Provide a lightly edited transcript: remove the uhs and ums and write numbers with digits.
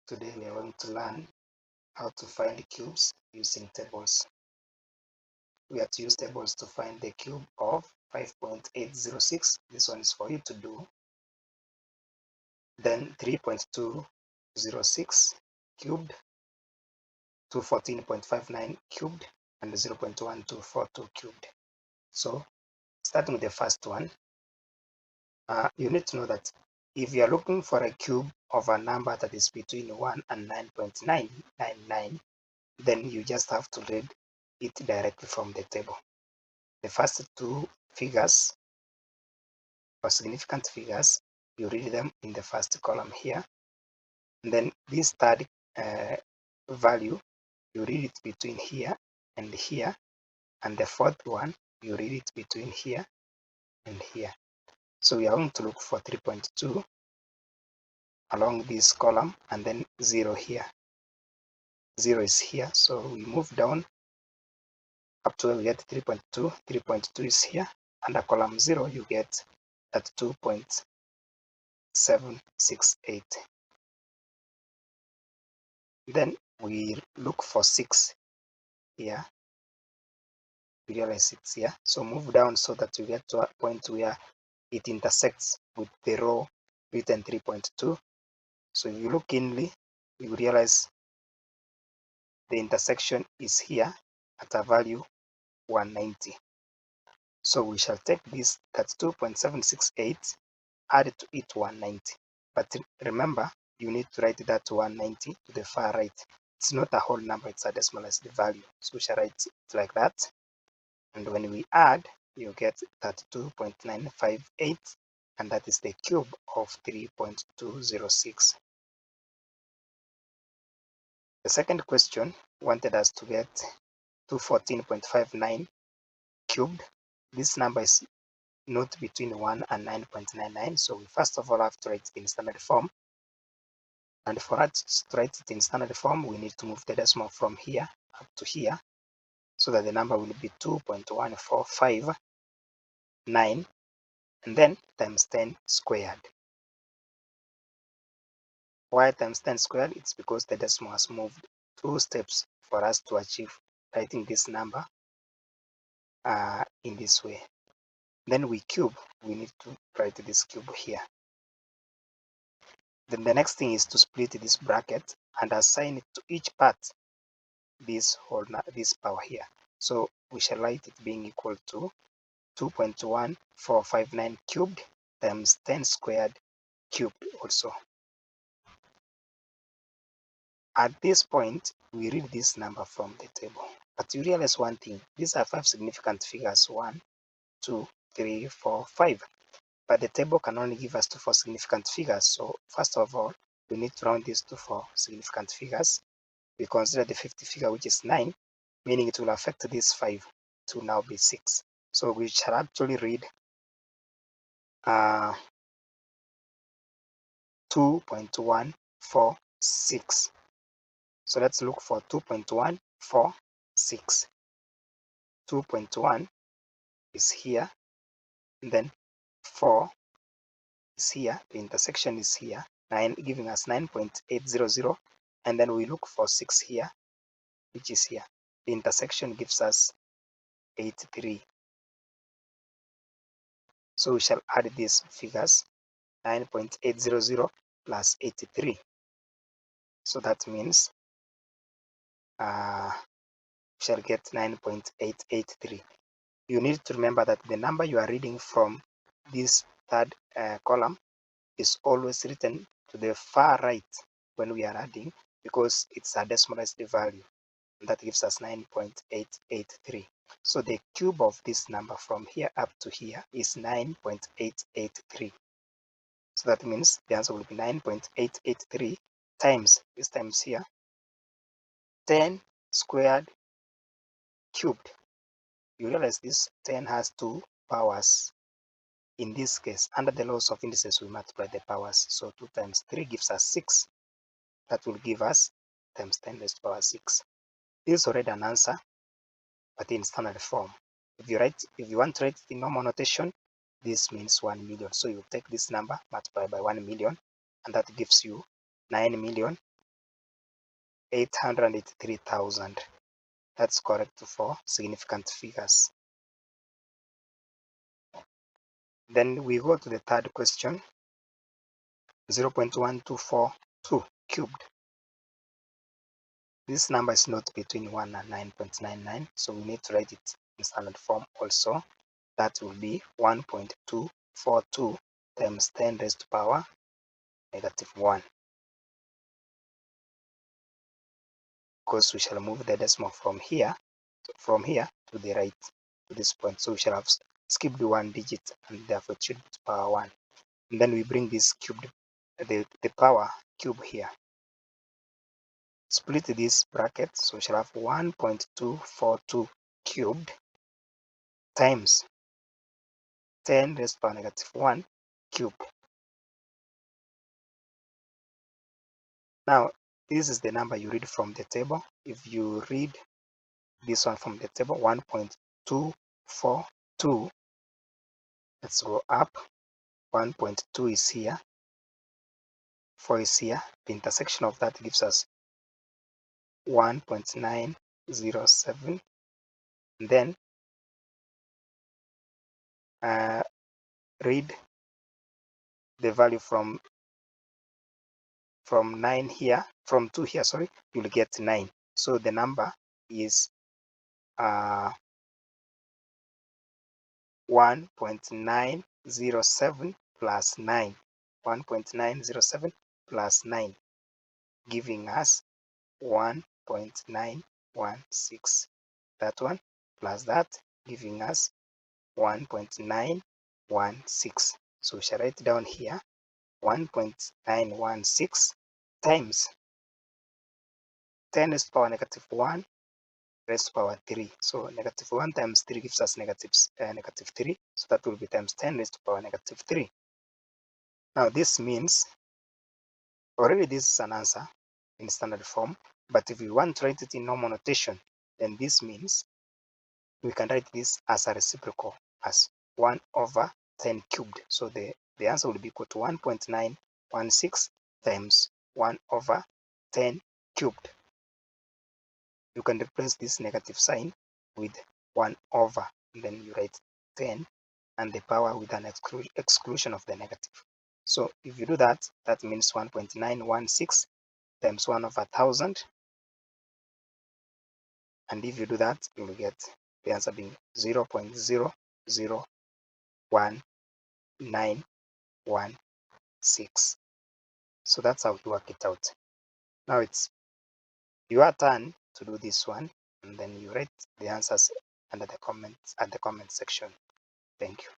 Today we are going to learn how to find cubes using tables. We have to use tables to find the cube of 5.806. This one is for you to do. Then 3.206 cubed, 214.59 cubed, and 0.1242 cubed. So starting with the first one, you need to know that if you are looking for a cube of a number that is between 1 and 9.999, then you just have to read it directly from the table. The first two figures or significant figures, you read them in the first column here. And then this third value, you read it between here and here. And the fourth one, you read it between here and here. So we are going to look for 3.2 along this column and then 0 here. 0 is here, so we move down up to where we get 3.2. 3.2 is here. Under column 0, you get at 2.768. Then we look for 6 here. We realize it's here. So move down so that you get to a point where it intersects with the row written 3.2. So if you look inly, you realize the intersection is here at a value 190. So we shall take this, that's 2.768, add to it 190. But remember, you need to write that 190 to the far right. It's not a whole number, it's a decimalized value. So we shall write it like that. And when we add, you get 32.958, and that is the cube of 3.206. The second question wanted us to get 214.59 cubed. This number is not between 1 and 9.99, so we first of all have to write it in standard form. And for us to write it in standard form, we need to move the decimal from here up to here, so that the number will be 2.1459 and then times 10 squared. Why times 10 squared? It's because the decimal has moved 2 steps for us to achieve writing this number in this way. Then we cube, we need to write this cube here. Then the next thing is to split this bracket and assign it to each part this power here. So we shall write it being equal to 2.1459 cubed times 10 squared cubed also. At this point, we read this number from the table. But you realize one thing, these are 5 significant figures, 1, 2, 3, 4, 5. But the table can only give us 2 4 significant figures. So first of all, we need to round these 2 4 significant figures. We consider the 50th figure, which is 9, meaning it will affect this 5 to now be 6. So we shall actually read 2.146. So let's look for 2.146. 2.1 is here, and then 4 is here, the intersection is here, 9 giving us 9.800, and then we look for 6 here, which is here. The intersection gives us 83. So we shall add these figures, 9.800 plus 83. So that means we shall get 9.883. You need to remember that the number you are reading from this third column is always written to the far right when we are adding, because it's a decimalized value, and that gives us 9.883. So the cube of this number from here up to here is 9.883. So that means the answer will be 9.883 times, this times here, 10 squared cubed. You realize this 10 has 2 powers. In this case, under the laws of indices, we multiply the powers. So 2 times 3 gives us 6. That will give us times 10 raised to the power 6. This is already an answer, but in standard form. If you want to write it in normal notation, this means 1 million. So you take this number, multiply by 1 million, and that gives you 883,000. That's correct for significant figures. Then we go to the third question, 0.1242 cubed. This number is not between 1 and 9.99, so we need to write it in standard form also. That will be 1.242 times 10 raised to power negative 1. Because we shall move the decimal from here to the right to this point. So we shall have skipped one digit, and therefore it should be to power 1. And then we bring this cubed, the power cube here. Split this bracket, so we shall have 1.242 cubed times 10 raised to power negative 1 cubed. Now, this is the number you read from the table. If you read this one from the table, 1.242, let's go up. 1.2 is here, 4 is here. The intersection of that gives us 1.907. And then read the value from 9 here, from 2 here, sorry, you'll get 9. So the number is 1.907 plus 9. 1.907 plus 9, giving us 1.916. That one plus that, giving us 1.916. So we shall write down here 1.916 times 10 raised to power negative 1 raised to power 3. So negative 1 times 3 gives us negative 3. So that will be times 10 raised to power negative 3. Now this means, already this is an answer in standard form, but if we want to write it in normal notation, then this means we can write this as a reciprocal, as 1 over 10 cubed. So the answer will be equal to 1.916 times 1 over 10 cubed. You can replace this negative sign with 1 over, and then you write 10 and the power with an exclusion of the negative. So if you do that, that means 1.916 times 1 over 1000. And if you do that, you will get the answer being 0.0019116. So that's how you work it out. Now it's your turn to do this one, and then you write the answers under the comments at the comment section. Thank you.